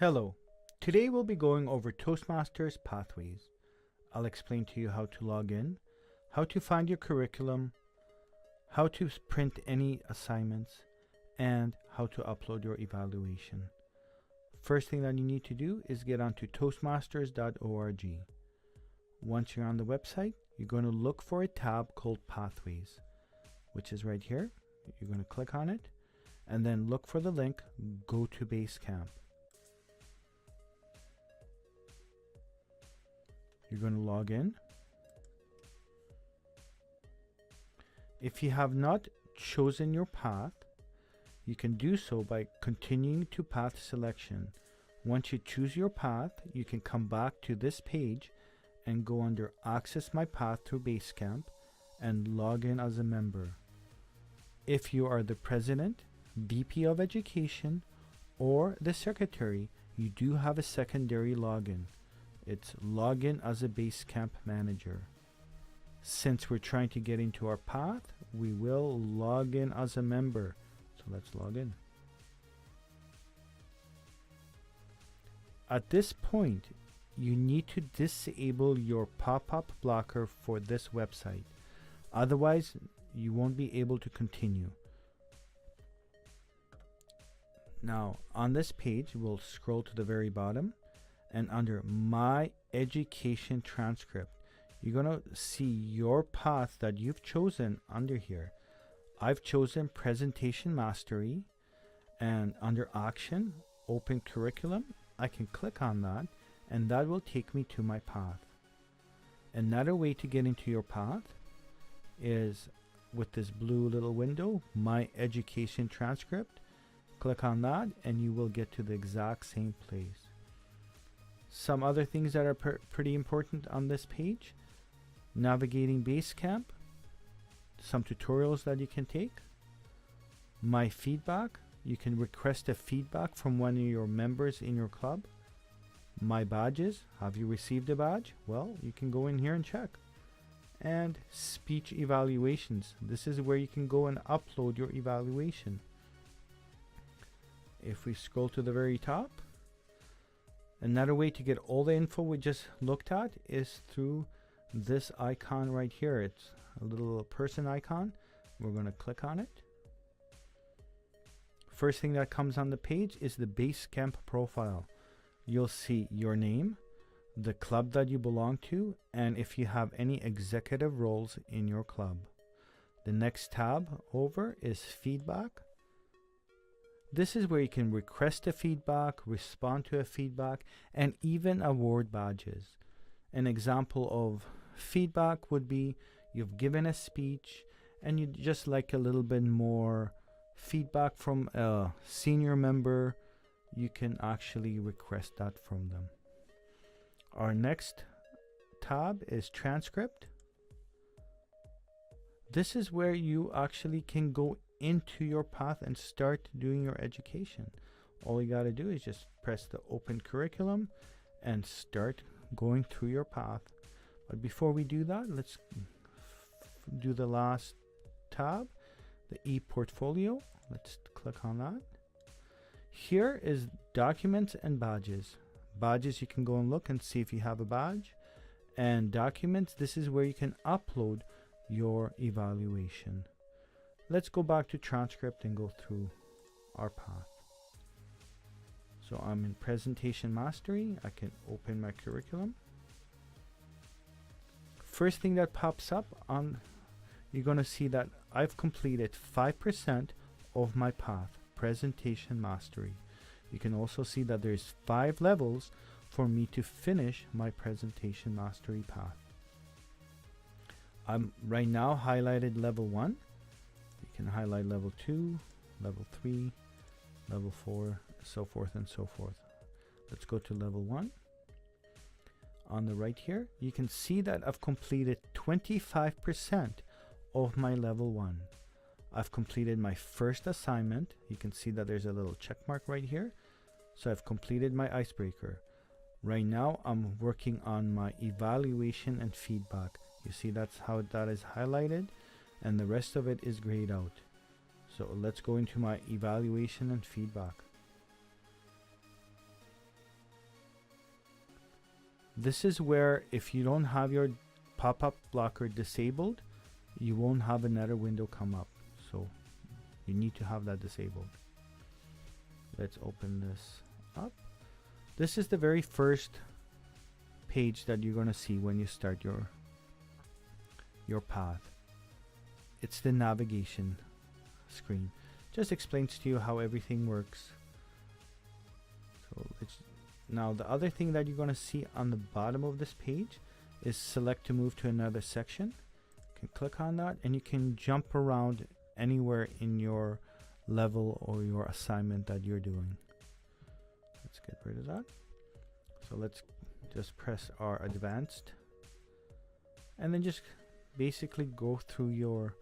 Hello, today we'll be going over Toastmasters Pathways. I'll explain to you how to log in, how to find your curriculum, how to print any assignments, and how to upload your evaluation. First thing that you need to do is get onto toastmasters.org. Once you're on the website, you're going to look for a tab called Pathways, which is right here. You're going to click on it, and then look for the link, Go to Basecamp. You're going to log in. If you have not chosen your path, you can do so by continuing to path selection. Once you choose your path, you can come back to this page and go under Access My Path through Basecamp and log in as a member. If you are the president, VP of Education, or the secretary, you do have a secondary login. It's login as a Basecamp manager. Since we're trying to get into our path, we will log in as a member. So let's log in. At this point, you need to disable your pop-up blocker for this website. Otherwise, you won't be able to continue. Now, on this page, we'll scroll to the very bottom, and under My Education Transcript, you're going to see your path that you've chosen under here. I've chosen Presentation Mastery, and under Action, Open Curriculum, I can click on that, and that will take me to my path. Another way to get into your path is with this blue little window, My Education Transcript. Click on that, and you will get to the exact same place. Some other things that are pretty important on this page: navigating Basecamp, some tutorials that you can take, my feedback, you can request a feedback from one of your members in your club, my badges, have you received a badge? Well, you can go in here and check. And speech evaluations, this is where you can go and upload your evaluation. If we scroll to the very top, another way to get all the info we just looked at is through this icon right here. It's a little person icon. We're going to click on it. First thing that comes on the page is the Basecamp profile. You'll see your name, the club that you belong to, and if you have any executive roles in your club. The next tab over is feedback. This is where you can request a feedback, respond to a feedback, and even award badges. An example of feedback would be you've given a speech and you'd just like a little bit more feedback from a senior member. You can actually request that from them. Our next tab is transcript. This is where you actually can go into your path and start doing your education. All you got to do is just press the open curriculum and start going through your path. But before we do that, let's do the last tab, the e-portfolio. Let's click on that. Here is documents and badges. Badges, you can go and look and see if you have a badge. And documents, this is where you can upload your evaluation. Let's go back to transcript and go through our path. So I'm in Presentation Mastery. I can open my curriculum. First thing that pops up on, you're going to see that I've completed 5% of my path, Presentation Mastery. You can also see that there's 5 levels for me to finish my Presentation Mastery path. I'm right now highlighted level 1. You can highlight level 2, level 3, level 4, so forth and so forth. Let's go to level 1. On the right here, you can see that I've completed 25% of my level 1. I've completed my first assignment. You can see that there's a little check mark right here. So I've completed my icebreaker. Right now, I'm working on my evaluation and feedback. You see that's how that is highlighted, and the rest of it is grayed out. So let's go into my evaluation and feedback. This is where if you don't have your pop-up blocker disabled, you won't have another window come up. So you need to have that disabled. Let's open this up. This is the very first page that you're going to see when you start your path. It's the navigation screen. Just explains to you how everything works. So now the other thing that you're going to see on the bottom of this page is select to move to another section. You can click on that and you can jump around anywhere in your level or your assignment that you're doing. Let's get rid of that. So let's just press our advanced and then just basically go through your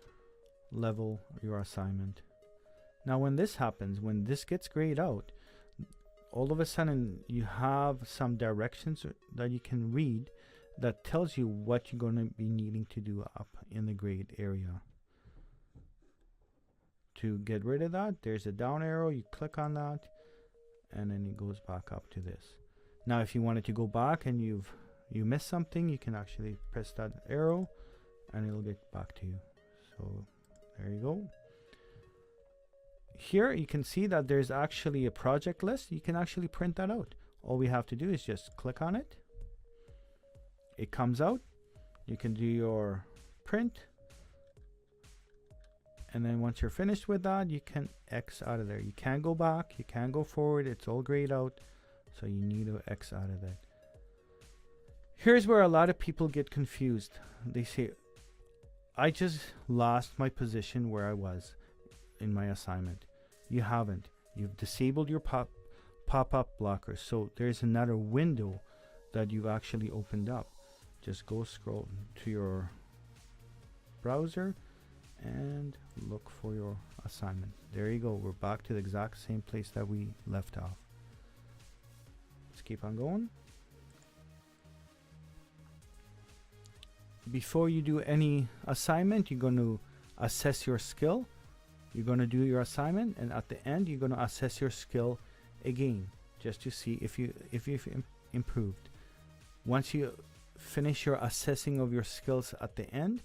level, your assignment. Now when this happens, when this gets grayed out, all of a sudden you have some directions that you can read that tells you what you're going to be needing to do up in the grade area. To get rid of that, there's a down arrow, you click on that and then it goes back up to this. Now if you wanted to go back and you missed something, you can actually press that arrow and it'll get back to you. So there you go. Here you can see that there's actually a project list. You can actually print that out. All we have to do is just click on it. It comes out. You can do your print. And then once you're finished with that, you can X out of there. You can't go back. You can't go forward. It's all grayed out. So you need to X out of that. Here's where a lot of people get confused. They say, I just lost my position where I was in my assignment. You haven't. You've disabled your pop-up blocker. So there's another window that you've actually opened up. Just go scroll to your browser and look for your assignment. There you go. We're back to the exact same place that we left off. Let's keep on going. Before you do any assignment, you're going to assess your skill. You're going to do your assignment, and at the end you're going to assess your skill again just to see if you've improved. Once you finish your assessing of your skills at the end,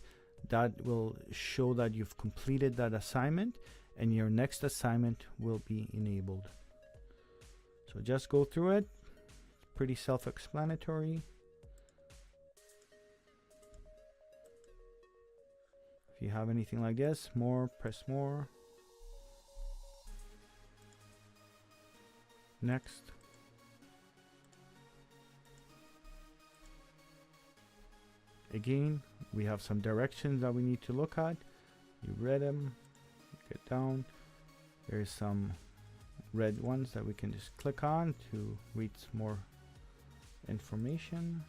that will show that you've completed that assignment and your next assignment will be enabled. So just go through it. Pretty self-explanatory. If you have anything like this, more, press more. Next. Again, we have some directions that we need to look at. You read them, get down. There's some red ones that we can just click on to read some more information.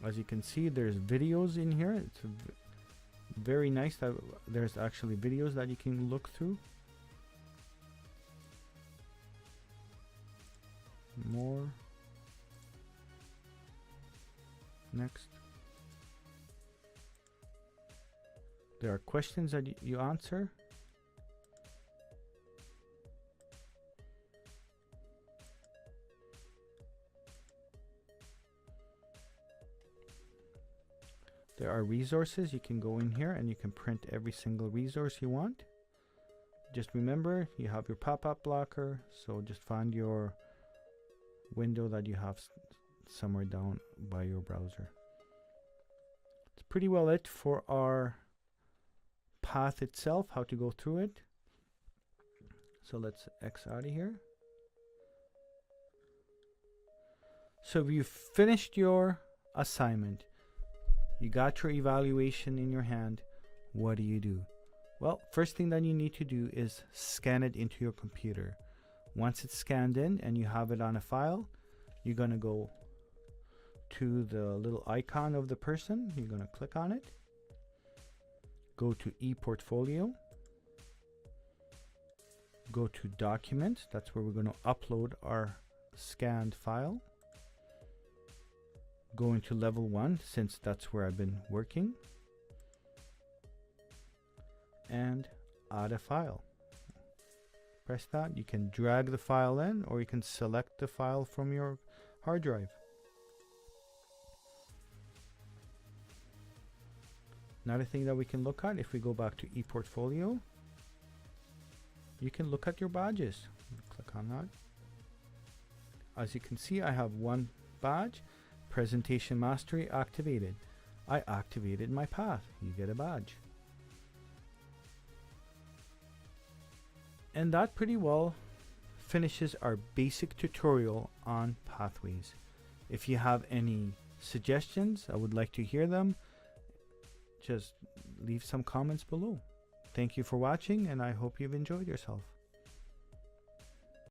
As you can see, there's videos in here. It's very nice that there's actually videos that you can look through. More. Next. There are questions that you answer. There are resources. You can go in here and you can print every single resource you want. Just remember, you have your pop-up blocker, so just find your window that you have somewhere down by your browser. It's pretty well it for our path itself, how to go through it. So let's X out of here. So if you finished your assignment, you got your evaluation in your hand, what do? Well, first thing that you need to do is scan it into your computer. Once it's scanned in and you have it on a file, you're going to go to the little icon of the person. You're going to click on it. Go to ePortfolio. Go to Documents. That's where we're going to upload our scanned file. Go into level 1 since that's where I've been working. And add a file. Press that. You can drag the file in, or you can select the file from your hard drive. Another thing that we can look at, if we go back to ePortfolio, you can look at your badges. Click on that. As you can see, I have one badge, Presentation Mastery activated. I activated my path. You get a badge. And that pretty well finishes our basic tutorial on pathways. If you have any suggestions, I would like to hear them. Just leave some comments below. Thank you for watching, and I hope you've enjoyed yourself.